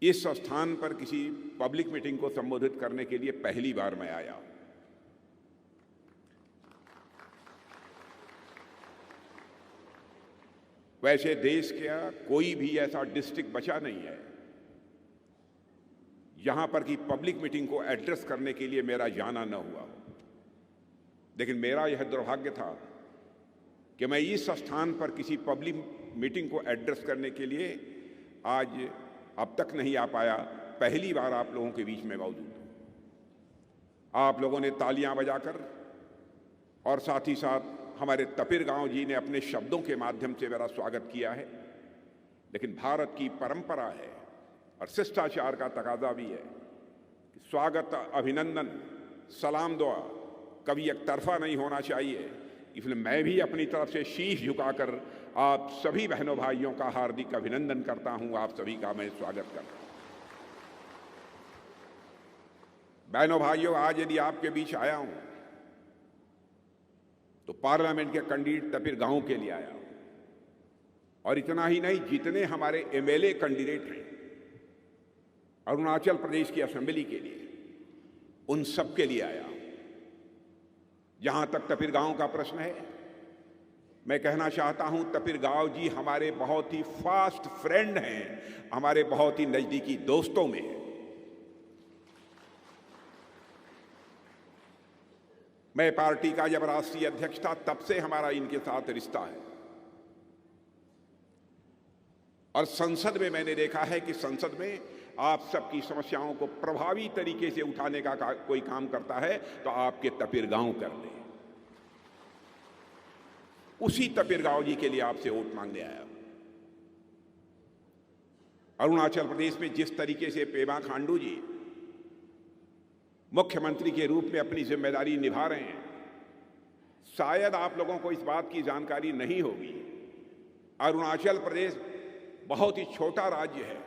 इस स्थान पर किसी पब्लिक मीटिंग को संबोधित करने के लिए पहली बार मैं आया। वैसे देश का कोई भी ऐसा डिस्ट्रिक्ट बचा नहीं है यहां पर कि पब्लिक मीटिंग को एड्रेस करने के लिए मेरा जाना न हुआ हो। लेकिन मेरा यह दुर्भाग्य था कि मैं इस स्थान पर किसी पब्लिक मीटिंग को एड्रेस करने के लिए आज अब तक नहीं आ पाया। पहली बार आप लोगों के बीच में मौजूद हूं। आप लोगों ने तालियां बजाकर और साथ ही साथ हमारे तपिर गांव जी ने अपने शब्दों के माध्यम से मेरा स्वागत किया है। लेकिन भारत की परंपरा है और शिष्टाचार का तकाजा भी है कि स्वागत, अभिनंदन, सलाम दुआ कभी एक तरफा नहीं होना चाहिए। इसलिए मैं भी अपनी तरफ से शीश झुकाकर आप सभी बहनों भाइयों का हार्दिक अभिनंदन करता हूं। आप सभी का मैं स्वागत करता हूं। बहनों भाइयों, आज यदि आपके बीच आया हूं तो पार्लियामेंट के कैंडिडेट तपिर गांव के लिए आया हूं। और इतना ही नहीं, जितने हमारे एमएलए कैंडिडेट हैं अरुणाचल प्रदेश की असेंबली के लिए, उन सब के लिए आया हूं। जहां तक तपिर गांव का प्रश्न है, मैं कहना चाहता हूं तपिर गांव जी हमारे बहुत ही फास्ट फ्रेंड हैं, हमारे बहुत ही नजदीकी दोस्तों में हैं। मैं पार्टी का जब राष्ट्रीय अध्यक्ष था तब से हमारा इनके साथ रिश्ता है। और संसद में मैंने देखा है कि संसद में आप सबकी समस्याओं को प्रभावी तरीके से उठाने का कोई काम करता है तो आपके तपिर गांव कर दे। उसी तपिर गांव जी के लिए आपसे वोट मांगने आया। अरुणाचल प्रदेश में जिस तरीके से पेमा खांडू जी मुख्यमंत्री के रूप में अपनी जिम्मेदारी निभा रहे हैं, शायद आप लोगों को इस बात की जानकारी नहीं होगी। अरुणाचल प्रदेश बहुत ही छोटा राज्य है,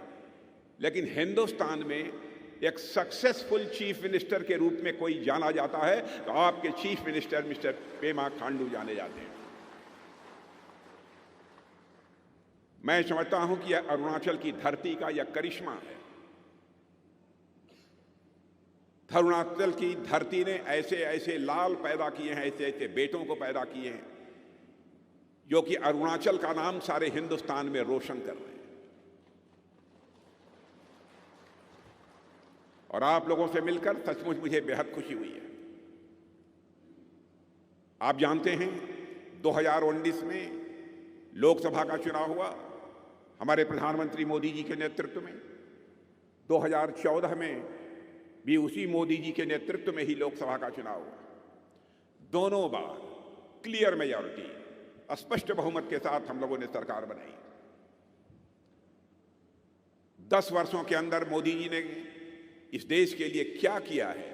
लेकिन हिंदुस्तान में एक सक्सेसफुल चीफ मिनिस्टर के रूप में कोई जाना जाता है तो आपके chief minister mister Pema Khandu जाने जाते हैं। मैं समझता हूं कि यह अरुणाचल की धरती का यह करिश्मा है। अरुणाचल की धरती ने ऐसे ऐसे लाल पैदा किए हैं, ऐसे ऐसे बेटों को पैदा किए हैं जो कि अरुणाचल का नाम सारे हिंदुस्तान में रोशन कर रहे हैं। और आप लोगों से मिलकर सचमुच मुझे बेहद खुशी हुई है। आप जानते हैं 2019 में लोकसभा का चुनाव हुआ हमारे प्रधानमंत्री मोदी जी के नेतृत्व में। 2014 में भी उसी मोदी जी के नेतृत्व में ही लोकसभा का चुनाव हुआ। दोनों बार क्लियर मेजॉरिटी, स्पष्ट बहुमत के साथ हम लोगों ने सरकार बनाई। 10 वर्षों के अंदर मोदी जी ने इस देश के लिए क्या किया है,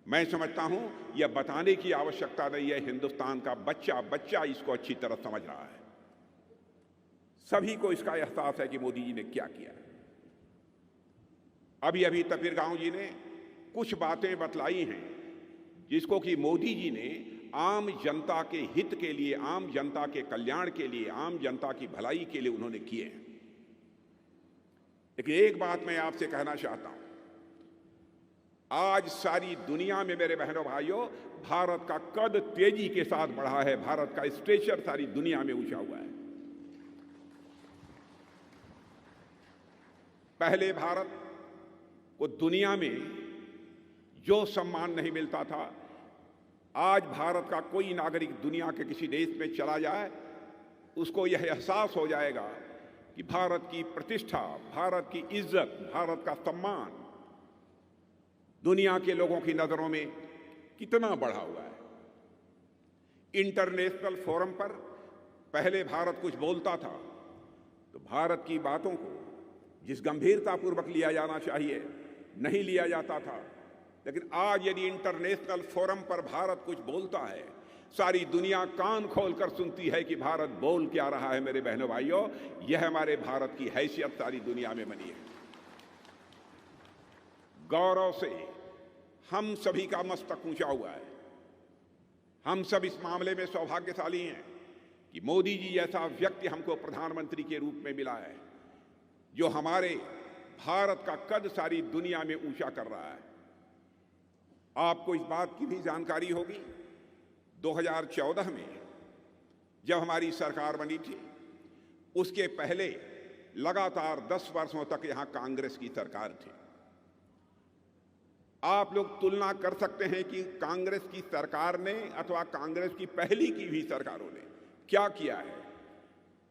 मैं समझता हूं यह बताने की आवश्यकता नहीं है। हिंदुस्तान का बच्चा बच्चा इसको अच्छी तरह समझ रहा है। सभी को इसका एहसास है कि मोदी जी ने क्या किया है। अभी अभी तपिर गांव जी ने कुछ बातें बतलाई हैं जिसको कि मोदी जी ने आम जनता के हित के लिए, आम जनता के कल्याण के लिए, आम जनता की भलाई के लिए उन्होंने किए हैं। लेकिन एक बात मैं आपसे कहना चाहता हूं, आज सारी दुनिया में मेरे बहनों भाइयों भारत का कद तेजी के साथ बढ़ा है। भारत का स्टेचर सारी दुनिया में ऊंचा हुआ है। पहले भारत को दुनिया में जो सम्मान नहीं मिलता था, आज भारत का कोई नागरिक दुनिया के किसी देश में चला जाए उसको यह एहसास हो जाएगा कि भारत की प्रतिष्ठा, भारत की इज्जत, भारत का सम्मान दुनिया के लोगों की नजरों में कितना बढ़ा हुआ है। इंटरनेशनल फोरम पर पहले भारत कुछ बोलता था तो भारत की बातों को जिस गंभीरतापूर्वक लिया जाना चाहिए नहीं लिया जाता था। लेकिन आज यदि इंटरनेशनल फोरम पर भारत कुछ बोलता है, सारी दुनिया कान खोलकर सुनती है कि भारत बोल क्या रहा है। मेरे बहनों भाइयों, यह हमारे भारत की हैसियत सारी दुनिया में बनी है। गौरव से हम सभी का मस्तक ऊंचा हुआ है। हम सब इस मामले में सौभाग्यशाली हैं कि मोदी जी जैसा व्यक्ति हमको प्रधानमंत्री के रूप में मिला है, जो हमारे भारत का कद सारी दुनिया में ऊंचा कर रहा है। आपको इस बात की भी जानकारी होगी, 2014 में जब हमारी सरकार बनी थी, उसके पहले लगातार 10 वर्षों तक यहां कांग्रेस की सरकार थी। आप लोग तुलना कर सकते हैं कि कांग्रेस की सरकार ने अथवा कांग्रेस की पहली की भी सरकारों ने क्या किया है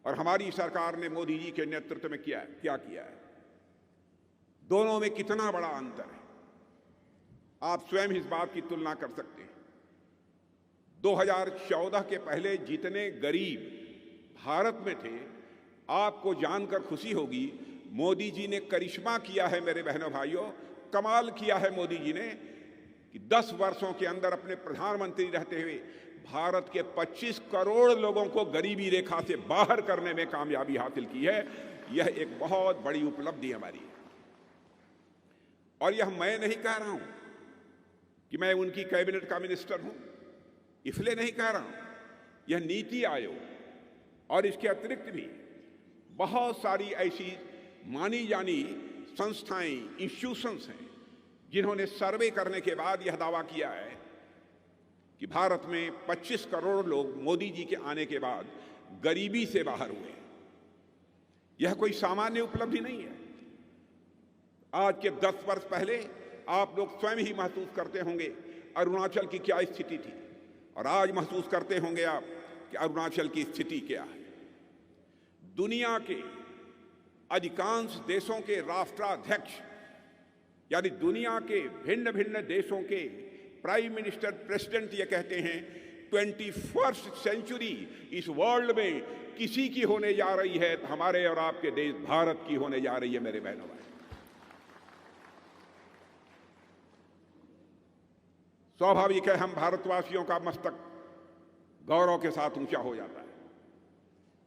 और हमारी सरकार ने मोदी जी के नेतृत्व में क्या किया है। दोनों में कितना बड़ा अंतर है, आप स्वयं इस बात की तुलना कर सकते हैं। 2014 के पहले जितने गरीब भारत में थे, आपको जानकर खुशी होगी, मोदी जी ने करिश्मा किया है मेरे बहनों भाइयों, कमाल किया है मोदी जी ने कि 10 वर्षों के अंदर अपने प्रधानमंत्री रहते हुए भारत के 25 करोड़ लोगों को गरीबी रेखा से बाहर करने में कामयाबी हासिल की है। यह एक बहुत बड़ी उपलब्धि हमारी है। और यह मैं नहीं कह रहा हूं कि मैं उनकी कैबिनेट का मिनिस्टर हूं, इसलिए नहीं कह रहा हूं। यह नीति आयोग और इसके अतिरिक्त भी बहुत सारी ऐसी मानी जानी संस्थाएं, इंस्टीट्यूशंस हैं जिन्होंने सर्वे करने के बाद यह दावा किया है कि भारत में 25 करोड़ लोग मोदी जी के आने के बाद गरीबी से बाहर हुए। यह कोई सामान्य उपलब्धि नहीं है। आज के 10 वर्ष पहले आप लोग स्वयं ही महसूस करते होंगे अरुणाचल की क्या स्थिति थी, और आज महसूस करते होंगे आप कि अरुणाचल की स्थिति क्या है। दुनिया के अधिकांश देशों के राष्ट्राध्यक्ष, यानी दुनिया के भिन्न भिन्न देशों के प्राइम मिनिस्टर, प्रेसिडेंट ये कहते हैं 21st सेंचुरी इस वर्ल्ड में किसी की होने जा रही है तो हमारे और आपके देश भारत की होने जा रही है। मेरे बहनों भाई, स्वाभाविक है हम भारतवासियों का मस्तक गौरव के साथ ऊंचा हो जाता है।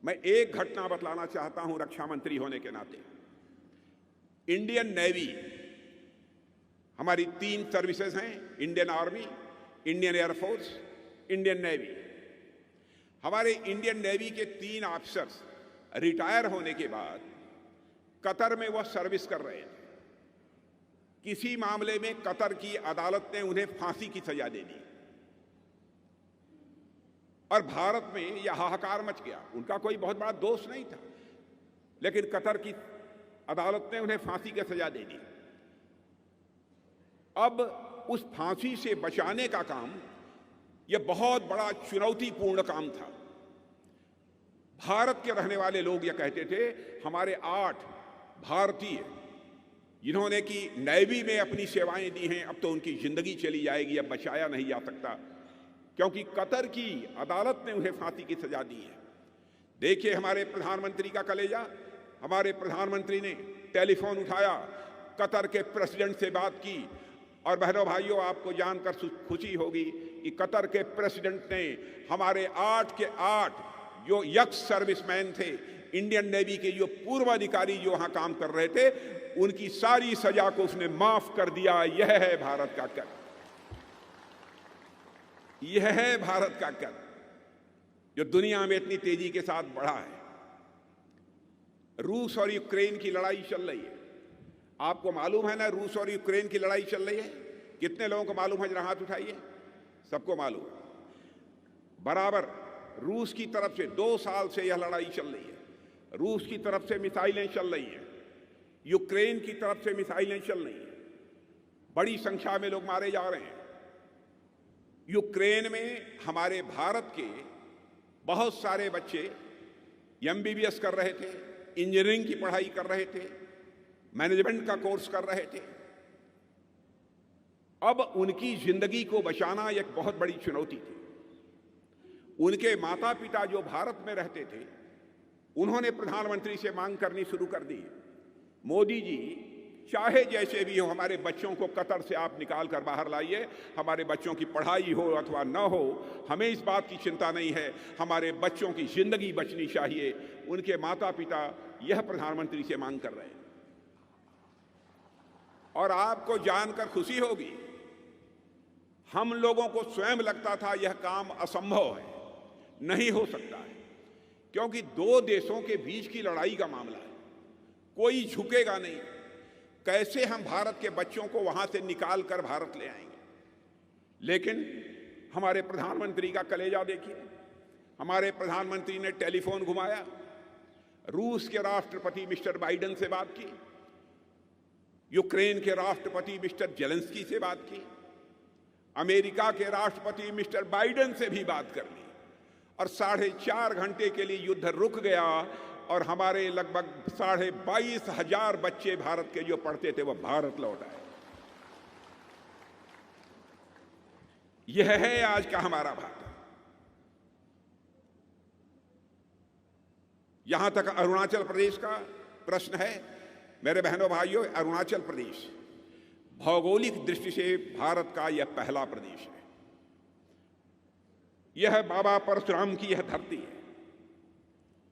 मैं एक घटना बतलाना चाहता हूं रक्षा मंत्री होने के नाते। इंडियन नेवी, हमारी 3 सर्विसेज हैं, Indian army, Indian air force, Indian navy. हमारे इंडियन नेवी के 3 ऑफिसर्स रिटायर होने के बाद कतर में वह सर्विस कर रहे थे। किसी मामले में कतर की अदालत ने उन्हें फांसी की सजा दे दी और भारत में यह हाहाकार मच गया। उनका कोई बहुत बड़ा दोष नहीं था, लेकिन कतर की अदालत ने उन्हें फांसी की सजा दे दी। अब उस फांसी से बचाने का काम यह बहुत बड़ा चुनौतीपूर्ण काम था। भारत के रहने वाले लोग यह कहते थे, हमारे 8 भारतीय जिन्होंने कि नेवी में अपनी सेवाएं दी हैं, अब तो उनकी जिंदगी चली जाएगी, अब बचाया नहीं जा सकता, क्योंकि कतर की अदालत ने उन्हें फांसी की सजा दी है। देखिए हमारे प्रधानमंत्री का कलेजा, हमारे प्रधानमंत्री ने टेलीफोन उठाया, कतर के प्रेसिडेंट से बात की, और बहनों भाइयों आपको जानकर खुशी होगी कि कतर के प्रेसिडेंट ने हमारे 8 के 8 जो यक्स सर्विसमैन थे, इंडियन नेवी के जो पूर्व अधिकारी जो वहां काम कर रहे थे, उनकी सारी सजा को उसने माफ कर दिया। यह है भारत का कर, यह है भारत का कर जो दुनिया में इतनी तेजी के साथ बढ़ा है। रूस और यूक्रेन की लड़ाई चल रही है, आपको मालूम है ना, रूस और यूक्रेन की लड़ाई चल रही है। कितने लोगों को मालूम है, जरा हाथ उठाइए। सबको मालूम है। बराबर रूस की तरफ से 2 साल से यह लड़ाई चल रही है। रूस की तरफ से मिसाइलें चल रही हैं, यूक्रेन की तरफ से मिसाइलें चल रही हैं, बड़ी संख्या में लोग मारे जा रहे हैं। यूक्रेन में हमारे भारत के बहुत सारे बच्चे MBBS कर रहे थे, इंजीनियरिंग की पढ़ाई कर रहे थे, मैनेजमेंट का कोर्स कर रहे थे। अब उनकी जिंदगी को बचाना एक बहुत बड़ी चुनौती थी। उनके माता पिता जो भारत में रहते थे, उन्होंने प्रधानमंत्री से मांग करनी शुरू कर दी, मोदी जी चाहे जैसे भी हो हमारे बच्चों को कतर से आप निकाल कर बाहर लाइए, हमारे बच्चों की पढ़ाई हो अथवा न हो, हमें इस बात की चिंता नहीं है, हमारे बच्चों की जिंदगी बचनी चाहिए। उनके माता पिता यह प्रधानमंत्री से मांग कर रहे हैं। और आपको जानकर खुशी होगी, हम लोगों को स्वयं लगता था यह काम असंभव है, नहीं हो सकता है, क्योंकि 2 देशों के बीच की लड़ाई का मामला है, कोई झुकेगा नहीं। कैसे हम भारत के बच्चों को वहां से निकाल कर भारत ले आएंगे। लेकिन हमारे प्रधानमंत्री का कलेजा देखिए। हमारे प्रधानमंत्री ने टेलीफोन घुमाया, रूस के राष्ट्रपति मिस्टर बाइडेन से बात की, यूक्रेन के राष्ट्रपति मिस्टर जेलेंस्की से बात की, अमेरिका के राष्ट्रपति मिस्टर बाइडेन से भी बात कर ली और 4.5 घंटे के लिए युद्ध रुक गया और हमारे लगभग 22,500 बच्चे भारत के जो पढ़ते थे वो भारत लौट आए। यह है आज का हमारा भारत। यहां तक अरुणाचल प्रदेश का प्रश्न है। मेरे बहनों भाइयों, अरुणाचल प्रदेश भौगोलिक दृष्टि से भारत का यह पहला प्रदेश है। यह बाबा परशुराम की यह धरती है।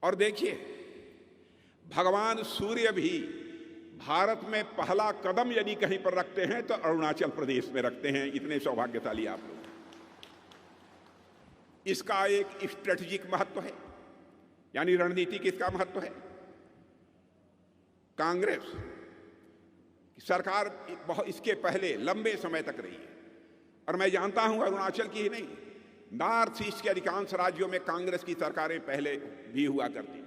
और देखिए, भगवान सूर्य भी भारत में पहला कदम यदि कहीं पर रखते हैं तो अरुणाचल प्रदेश में रखते हैं। इतने सौभाग्यशाली आप लोग। इसका एक स्ट्रेटेजिक महत्व है, यानी रणनीतिक इसका महत्व है। कांग्रेस सरकार बहुत इसके पहले लंबे समय तक रही है और मैं जानता हूं अरुणाचल की ही नहीं, नॉर्थ ईस्ट के अधिकांश राज्यों में कांग्रेस की सरकारें पहले भी हुआ करती,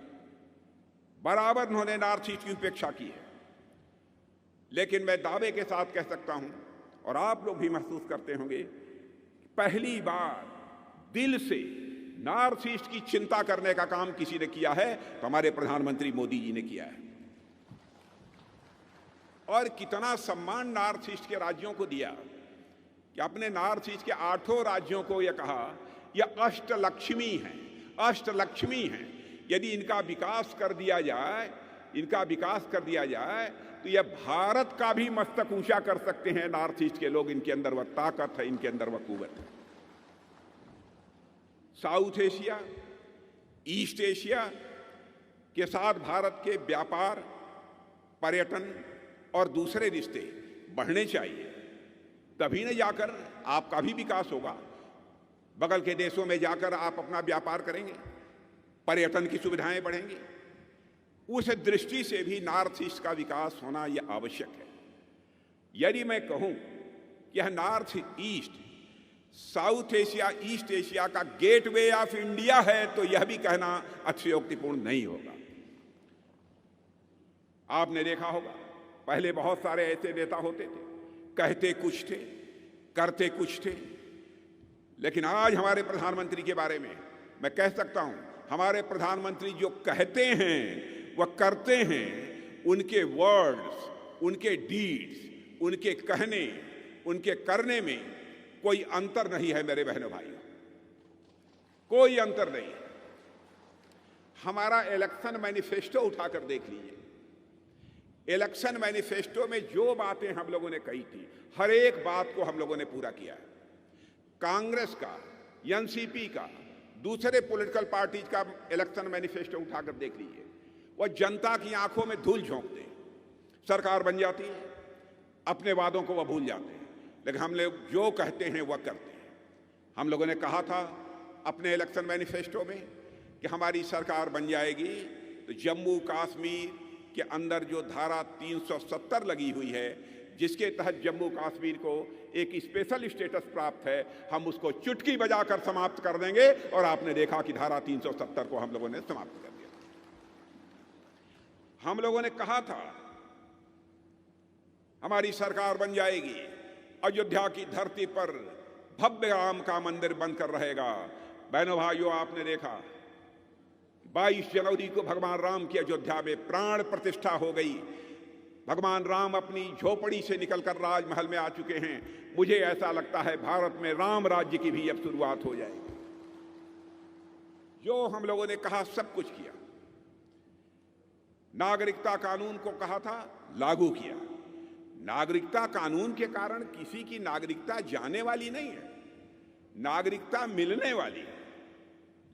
बराबर उन्होंने नॉर्थ ईस्ट की उपेक्षा की है। लेकिन मैं दावे के साथ कह सकता हूं और आप लोग भी महसूस करते होंगे, पहली बार दिल से नॉर्थ ईस्ट की चिंता करने का काम किसी ने किया है तो हमारे प्रधानमंत्री मोदी जी ने किया है। और कितना सम्मान नॉर्थ ईस्ट के राज्यों को दिया कि अपने नॉर्थ ईस्ट के 8 राज्यों को यह कहा यह अष्टलक्ष्मी है, अष्टलक्ष्मी है। यदि इनका विकास कर दिया जाए, इनका विकास कर दिया जाए तो यह भारत का भी मस्तक ऊंचा कर सकते हैं नॉर्थ ईस्ट के लोग। इनके अंदर वह ताकत है, इनके अंदर वह कुव्वत है। साउथ एशिया, ईस्ट एशिया के साथ भारत के व्यापार, पर्यटन और दूसरे रिश्ते बढ़ने चाहिए, तभी न जाकर आपका भी विकास होगा। बगल के देशों में जाकर आप अपना व्यापार करेंगे, पर्यटन की सुविधाएं बढ़ेंगी। उस दृष्टि से भी नॉर्थ ईस्ट का विकास होना यह आवश्यक है। यदि मैं कहूं कि यह north east south Asia, east Asia का गेटवे ऑफ इंडिया है तो यह भी कहना अतिशयोक्तिपूर्ण नहीं होगा। आपने देखा होगा, पहले बहुत सारे ऐसे नेता होते थे, कहते कुछ थे, करते कुछ थे। लेकिन आज हमारे प्रधानमंत्री के बारे में मैं कह सकता हूं, हमारे प्रधानमंत्री जो कहते हैं वह करते हैं। उनके वर्ड्स, उनके डीड्स, उनके कहने, उनके करने में कोई अंतर नहीं है मेरे बहनों भाइयों, कोई अंतर नहीं है। हमारा इलेक्शन मैनिफेस्टो उठाकर देख लीजिए। इलेक्शन मैनिफेस्टो में जो बातें हम लोगों ने कही थी, हर एक बात को हम लोगों ने पूरा किया है। कांग्रेस का, एनसीपी का, दूसरे पॉलिटिकल पार्टीज का इलेक्शन मैनिफेस्टो उठाकर देख लीजिए। वह जनता की आंखों में धूल झोंकते हैं। सरकार बन जाती है, अपने वादों को वह भूल जाते हैं, लेकिन हम लोग जो कहते हैं वह करते हैं। हम लोगों ने कहा था अपने इलेक्शन मैनिफेस्टो में कि हमारी सरकार बन जाएगी तो जम्मू कश्मीर के अंदर जो धारा 370 लगी हुई है, जिसके तहत जम्मू कश्मीर को एक स्पेशल स्टेटस प्राप्त है, हम उसको चुटकी बजाकर समाप्त कर देंगे। और आपने देखा कि धारा 370 को हम लोगों ने समाप्त कर दिया। हम लोगों ने कहा था हमारी सरकार बन जाएगी, अयोध्या की धरती पर भव्य राम का मंदिर बनकर रहेगा। बहनों भाइयों, आपने देखा 22 जनवरी को भगवान राम की अयोध्या में प्राण प्रतिष्ठा हो गई। भगवान राम अपनी झोपड़ी से निकलकर राजमहल में आ चुके हैं। मुझे ऐसा लगता है भारत में राम राज्य की भी अब शुरुआत हो जाएगी। जो हम लोगों ने कहा सब कुछ किया। नागरिकता कानून को कहा था, लागू किया। नागरिकता कानून के कारण किसी की नागरिकता जाने वाली नहीं है, नागरिकता मिलने वाली है।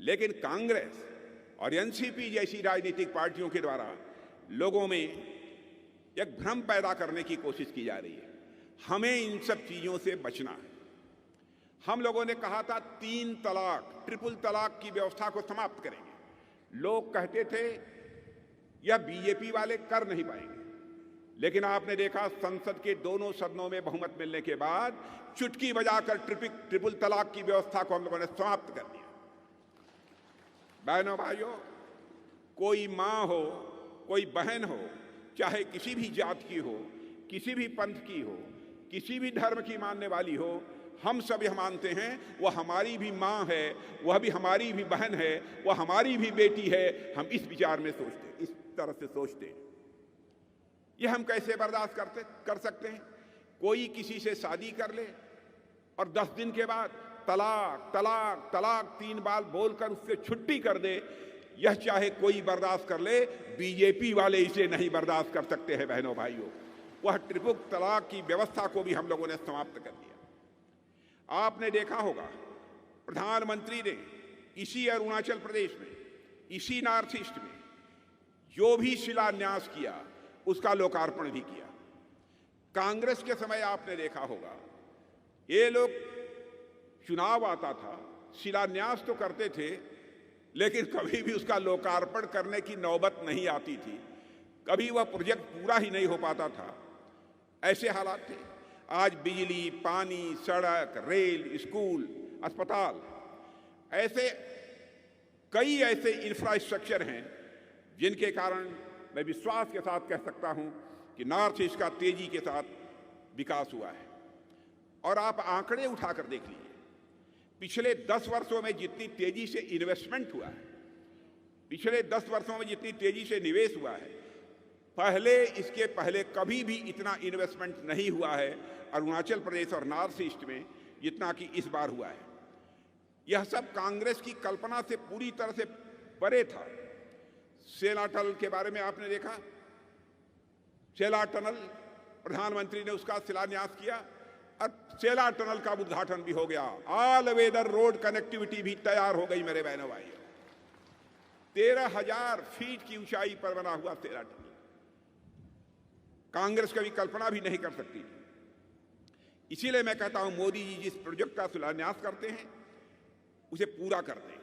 लेकिन कांग्रेस और एनसीपी जैसी राजनीतिक पार्टियों के द्वारा लोगों में एक भ्रम पैदा करने की कोशिश की जा रही है। हमें इन सब चीजों से बचना है। हम लोगों ने कहा था 3 तलाक, ट्रिपल तलाक की व्यवस्था को समाप्त करेंगे। लोग कहते थे यह बीजेपी वाले कर नहीं पाएंगे। लेकिन आपने देखा संसद के दोनों सदनों में बहुमत मिलने के बाद चुटकी बजाकर ट्रिपल तलाक की व्यवस्था को हम लोगों ने समाप्त कर दिया। बहनों भाइयों, कोई मां हो, कोई बहन हो, चाहे किसी भी जात की हो, किसी भी पंथ की हो, किसी भी धर्म की मानने वाली हो, हम सब यह मानते हैं वह हमारी भी मां है, वह भी हमारी भी बहन है, वह हमारी भी बेटी है। हम इस विचार में सोचते, इस तरह से सोचते हैं। यह हम कैसे बर्दाश्त कर सकते हैं? कोई किसी से शादी कर ले और 10 दिन के बाद तलाक तलाक तलाक 3 बार बोलकर उससे छुट्टी कर दे, यह चाहे कोई बर्दाश्त कर ले, बीजेपी वाले इसे नहीं बर्दाश्त कर सकते हैं। बहनों भाइयों, वह ट्रिपल तलाक की व्यवस्था को भी हम लोगों ने समाप्त कर दिया। आपने देखा होगा प्रधानमंत्री ने इसी अरुणाचल प्रदेश में, इसी नॉर्थ ईस्ट में जो भी शिलान्यास किया उसका लोकार्पण भी किया। कांग्रेस के समय आपने देखा होगा ये लोग, चुनाव आता था, शिलान्यास तो करते थे लेकिन कभी भी उसका लोकार्पण करने की नौबत नहीं आती थी, कभी वह प्रोजेक्ट पूरा ही नहीं हो पाता था। ऐसे हालात थे। आज बिजली, पानी, सड़क, रेल, स्कूल, अस्पताल, ऐसे कई ऐसे इंफ्रास्ट्रक्चर हैं जिनके कारण मैं विश्वास के साथ कह सकता हूं कि नॉर्थ ईस्ट का तेजी के साथ विकास हुआ है। और आप आंकड़े उठाकर देख लीजिए, पिछले 10 वर्षों में जितनी तेजी से इन्वेस्टमेंट हुआ है, पिछले 10 वर्षों में जितनी तेजी से निवेश हुआ है, इसके पहले कभी भी इतना इन्वेस्टमेंट नहीं हुआ है अरुणाचल प्रदेश और नॉर्थ ईस्ट में जितना कि इस बार हुआ है। यह सब कांग्रेस की कल्पना से पूरी तरह से परे था। सेला टनल के बारे में आपने देखा, सेला टनल प्रधानमंत्री ने उसका शिलान्यास किया और सेला टनल का उद्घाटन भी हो गया। ऑल वेदर रोड कनेक्टिविटी भी तैयार हो गई मेरे बहनों भाई। 13,000 फीट की ऊंचाई पर बना हुआ सेला टनल कांग्रेस कभी कल्पना भी नहीं कर सकती। इसीलिए मैं कहता हूं मोदी जी जिस प्रोजेक्ट का शिलान्यास करते हैं उसे पूरा करते हैं।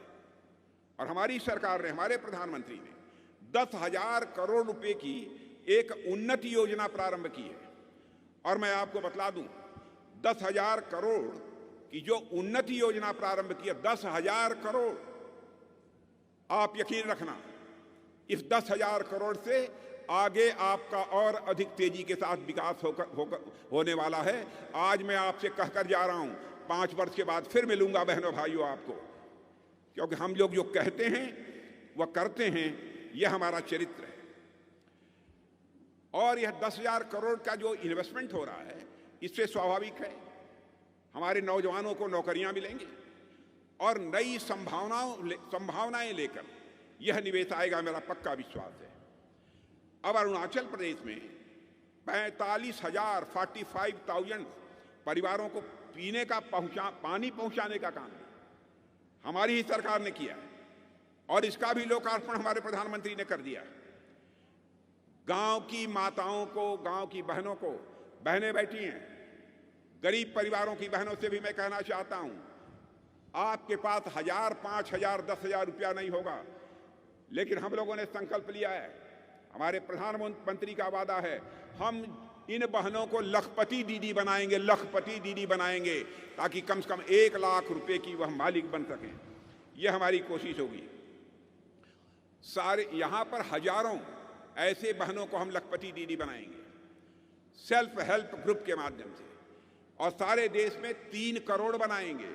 और हमारी सरकार ने, हमारे प्रधानमंत्री ने 10,000 करोड़ रुपए की एक उन्नति योजना प्रारंभ की है। और मैं आपको बतला दूं, 10,000 करोड़ की जो उन्नति योजना प्रारंभ की है, 10,000 करोड़, आप यकीन रखना इस 10,000 करोड़ से आगे आपका और अधिक तेजी के साथ विकास होने वाला है। आज मैं आपसे कहकर जा रहा हूं, 5 वर्ष के बाद फिर मिलूंगा बहनों भाइयों आपको, क्योंकि हम लोग जो कहते हैं वह करते हैं, यह हमारा चरित्र है। और यह 10,000 करोड़ का जो इन्वेस्टमेंट हो रहा है, इससे स्वाभाविक है हमारे नौजवानों को नौकरियां मिलेंगी और नई संभावनाएं लेकर यह निवेश आएगा, मेरा पक्का विश्वास है। अब अरुणाचल प्रदेश में 45,000 परिवारों को पीने का पानी पहुंचाने का काम हमारी ही सरकार ने किया है और इसका भी लोकार्पण हमारे प्रधानमंत्री ने कर दिया। गांव की माताओं को, गांव की बहनों को, बहनें बैठी हैं, गरीब परिवारों की बहनों से भी मैं कहना चाहता हूं, आपके पास 1,000, 5,000, 10,000 रुपया नहीं होगा, लेकिन हम लोगों ने संकल्प लिया है, हमारे प्रधानमंत्री का वादा है, हम इन बहनों को लखपति दीदी बनाएंगे, लखपति दीदी बनाएंगे, ताकि कम से कम 1 लाख रुपए की वह मालिक बन सकें। यह हमारी कोशिश होगी। सारे यहां पर हजारों ऐसे बहनों को हम लखपति दीदी बनाएंगे सेल्फ हेल्प ग्रुप के माध्यम से, और सारे देश में 3 करोड़ बनाएंगे।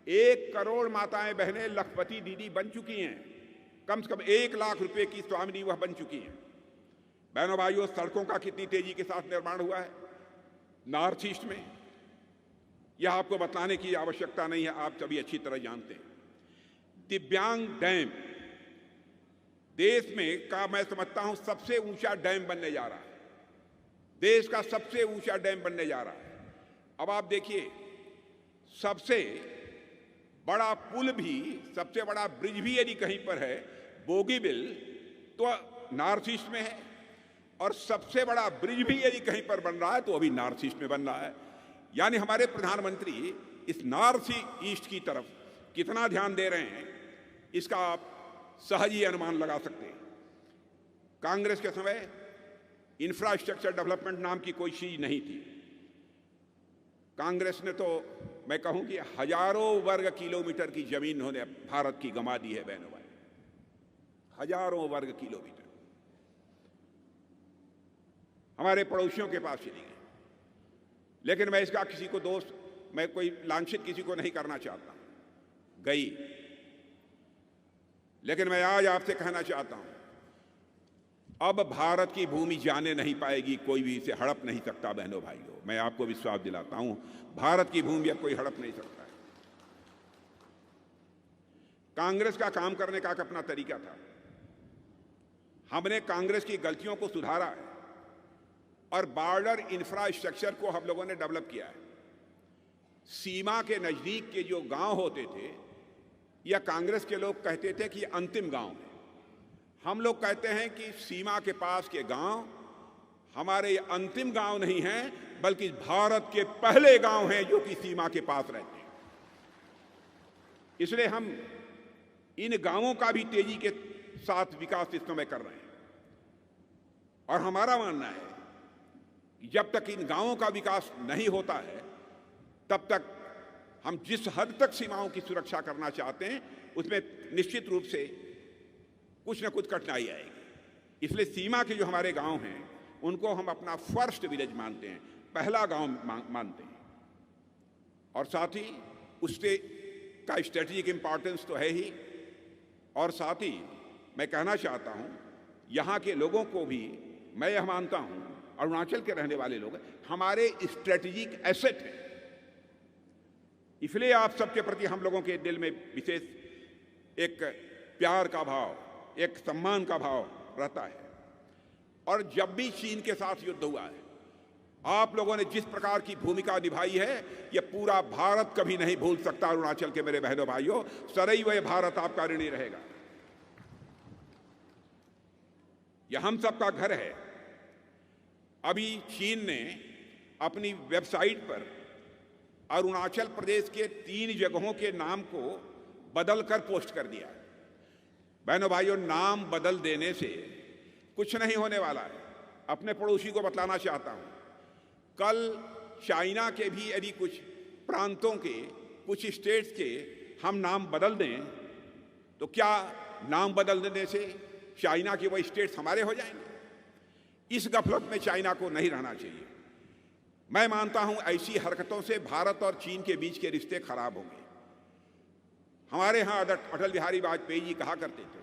1 करोड़ माताएं बहनें लखपति दीदी बन चुकी हैं, कम से कम 1 लाख रुपए की स्वामिनी वह बन चुकी हैं। बहनों भाइयों, सड़कों का कितनी तेजी के साथ निर्माण हुआ है नॉर्थ ईस्ट में, यह आपको बताने की आवश्यकता नहीं है, आप सभी अच्छी तरह जानते हैं। दिव्यांग डैम देश में का मैं समझता हूं सबसे ऊंचा डैम बनने जा रहा है, देश का सबसे ऊंचा डैम बनने जा रहा है। अब आप देखिए, सबसे बड़ा पुल भी, सबसे बड़ा ब्रिज भी यदि कहीं पर है, बोगीबिल, तो नॉर्थ ईस्ट में है, और सबसे बड़ा ब्रिज भी यदि कहीं पर बन रहा है तो अभी नॉर्थ ईस्ट में बन रहा है। यानी हमारे प्रधानमंत्री इस नॉर्थ ईस्ट की तरफ कितना ध्यान दे रहे हैं, इसका आप सहज ही अनुमान लगा सकते हैं। कांग्रेस के समय इंफ्रास्ट्रक्चर डेवलपमेंट नाम की कोई चीज नहीं थी। कांग्रेस ने तो मैं कहूं कि हजारों वर्ग किलोमीटर की जमीन उन्होंने भारत की गंवा दी है बहनों भाई, हजारों वर्ग किलोमीटर हमारे पड़ोसियों के पास चली गई। लेकिन मैं इसका किसी को दोष, मैं कोई लांछित किसी को नहीं करना चाहता, गई। लेकिन मैं आज आपसे कहना चाहता हूं, अब भारत की भूमि जाने नहीं पाएगी, कोई भी इसे हड़प नहीं सकता बहनों भाइयों। मैं आपको विश्वास दिलाता हूं, भारत की भूमि अब कोई हड़प नहीं सकता है। कांग्रेस का काम करने का एक अपना तरीका था। हमने कांग्रेस की गलतियों को सुधारा है और बॉर्डर इंफ्रास्ट्रक्चर को हम लोगों ने डेवलप किया है। सीमा के नजदीक के जो गांव होते थे, या कांग्रेस के लोग कहते थे कि अंतिम गांव है, हम लोग कहते हैं कि सीमा के पास के गांव हमारे अंतिम गांव नहीं हैं, बल्कि भारत के पहले गांव हैं जो कि सीमा के पास रहते हैं। इसलिए हम इन गांवों का भी तेजी के साथ विकास इस समय कर रहे हैं। और हमारा मानना है कि जब तक इन गांवों का विकास नहीं होता है, तब तक हम जिस हद तक सीमाओं की सुरक्षा करना चाहते हैं, उसमें निश्चित रूप से कुछ न कुछ कठिनाई आएगी। इसलिए सीमा के जो हमारे गांव हैं, उनको हम अपना फर्स्ट विलेज मानते हैं, पहला गांव मानते हैं। और साथ ही उससे का स्ट्रेटेजिक इंपॉर्टेंस तो है ही। और साथ ही मैं कहना चाहता हूं, यहां के लोगों को भी मैं यह मानता हूं, अरुणाचल के रहने वाले लोग हमारे स्ट्रेटेजिक एसेट हैं। इसलिए आप सबके प्रति हम लोगों के दिल में विशेष एक प्यार का भाव, एक सम्मान का भाव रहता है। और जब भी चीन के साथ युद्ध हुआ है, आप लोगों ने जिस प्रकार की भूमिका निभाई है, यह पूरा भारत कभी नहीं भूल सकता। अरुणाचल के मेरे बहनों भाइयों, सदैव यह भारत आपका ऋणी रहेगा। यह हम सबका घर है। अभी चीन ने अपनी वेबसाइट पर अरुणाचल प्रदेश के 3 जगहों के नाम को बदलकर पोस्ट कर दिया है। बहनों भाइयों, नाम बदल देने से कुछ नहीं होने वाला है। अपने पड़ोसी को बतलाना चाहता हूं, कल चाइना के भी यदि कुछ प्रांतों के, कुछ स्टेट्स के हम नाम बदल दें, तो क्या नाम बदल देने से चाइना के वही स्टेट्स हमारे हो जाएंगे? इस गफलत में चाइना को नहीं रहना चाहिए। मैं मानता हूं ऐसी हरकतों से भारत और चीन के बीच के रिश्ते खराब होंगे। हमारे यहां अटल बिहारी वाजपेयी जी कहा करते थे,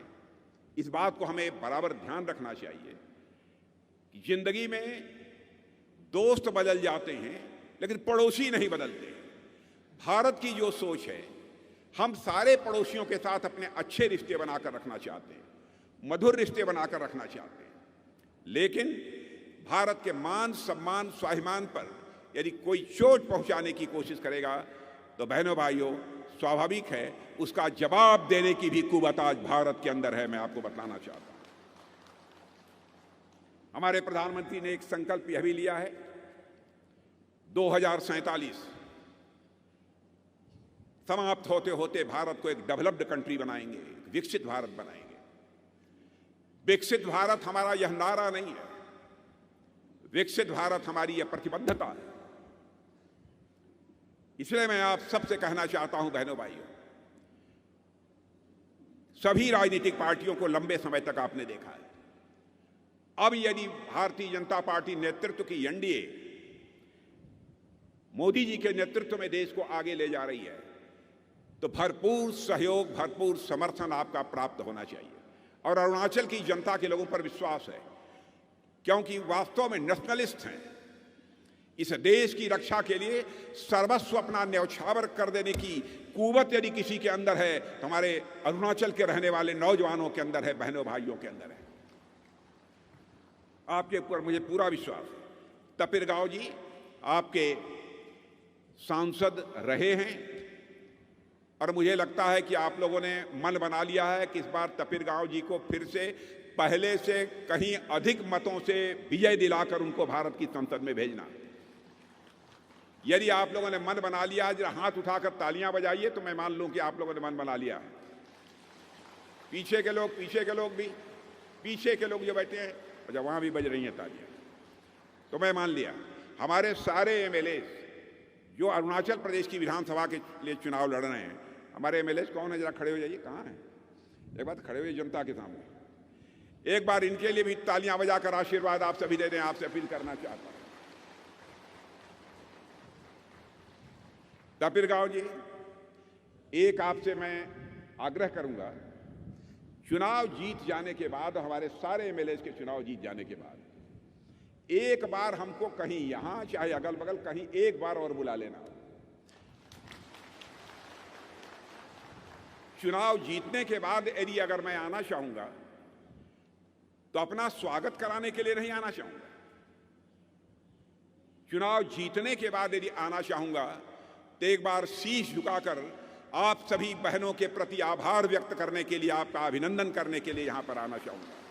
इस बात को हमें बराबर ध्यान रखना चाहिए कि जिंदगी में दोस्त बदल जाते हैं, लेकिन पड़ोसी नहीं बदलते। भारत की जो सोच है, हम सारे पड़ोसियों के साथ अपने अच्छे रिश्ते बनाकर रखना चाहते हैं, मधुर रिश्ते बनाकर रखना चाहते हैं। लेकिन भारत के मान, सम्मान, स्वाभिमान पर यदि कोई चोट पहुंचाने की कोशिश करेगा, तो बहनों भाइयों, स्वाभाविक है उसका जवाब देने की भी कुव्वत आज भारत के अंदर है। मैं आपको बताना चाहता हूं, हमारे प्रधानमंत्री ने एक संकल्प यह भी लिया है, 2047 समाप्त होते होते भारत को एक डेवलप्ड कंट्री बनाएंगे, एक विकसित भारत बनाएंगे। विकसित भारत हमारा यह नारा नहीं है, विकसित भारत हमारी यह प्रतिबद्धता है। इसलिए मैं आप सबसे कहना चाहता हूं बहनों भाइयों, सभी राजनीतिक पार्टियों को लंबे समय तक आपने देखा है। अब यदि भारतीय जनता पार्टी नेतृत्व की एनडीए मोदी जी के नेतृत्व में देश को आगे ले जा रही है, तो भरपूर सहयोग, भरपूर समर्थन आपका प्राप्त होना चाहिए। और अरुणाचल की जनता के लोगों पर विश्वास है, क्योंकि वास्तव में नेशनलिस्ट हैं। इस देश की रक्षा के लिए सर्वस्व अपना न्यौछावर कर देने की कुव्वत यदि किसी के अंदर है, तो हमारे अरुणाचल के रहने वाले नौजवानों के अंदर है, बहनों भाइयों के अंदर है। आपके ऊपर मुझे पूरा विश्वास है। तपिर गांव जी आपके सांसद रहे हैं, और मुझे लगता है कि आप लोगों ने मन बना लिया है कि इस बार तपिर गांव जी को फिर से पहले से कहीं अधिक मतों से विजय दिलाकर उनको भारत की संसद में भेजना। यदि आप लोगों ने मन बना लिया, जरा हाथ उठाकर तालियां बजाइए, तो मैं मान लूं कि आप लोगों ने मन बना लिया है। पीछे के लोग भी, पीछे के लोग जो बैठे हैं, अच्छा वहां भी बज रही हैं तालियां। तो मैं मान लिया हमारे सारे एमएलए जो अरुणाचल प्रदेश की विधानसभा के लिए चुनाव लड़ रहे हैं, हमारे एमएलए कौन है, जरा खड़े हो जाइए, कहाँ हैं? एक बात खड़े हुए जनता के सामने एक बार इनके लिए भी तालियां बजाकर आशीर्वाद आप सभी दे दें, आपसे अपील करना चाहता हूं। तपिर गांव जी, एक आपसे मैं आग्रह करूंगा, चुनाव जीत जाने के बाद, हमारे सारे एमएलए के चुनाव जीत जाने के बाद, एक बार हमको कहीं यहां चाहे अगल बगल कहीं एक बार और बुला लेना। चुनाव जीतने के बाद यदि अगर मैं आना चाहूंगा तो अपना स्वागत कराने के लिए नहीं आना चाहूंगा। चुनाव जीतने के बाद यदि आना चाहूंगा तो एक बार शीश झुकाकर आप सभी बहनों के प्रति आभार व्यक्त करने के लिए, आपका अभिनंदन करने के लिए यहां पर आना चाहूंगा।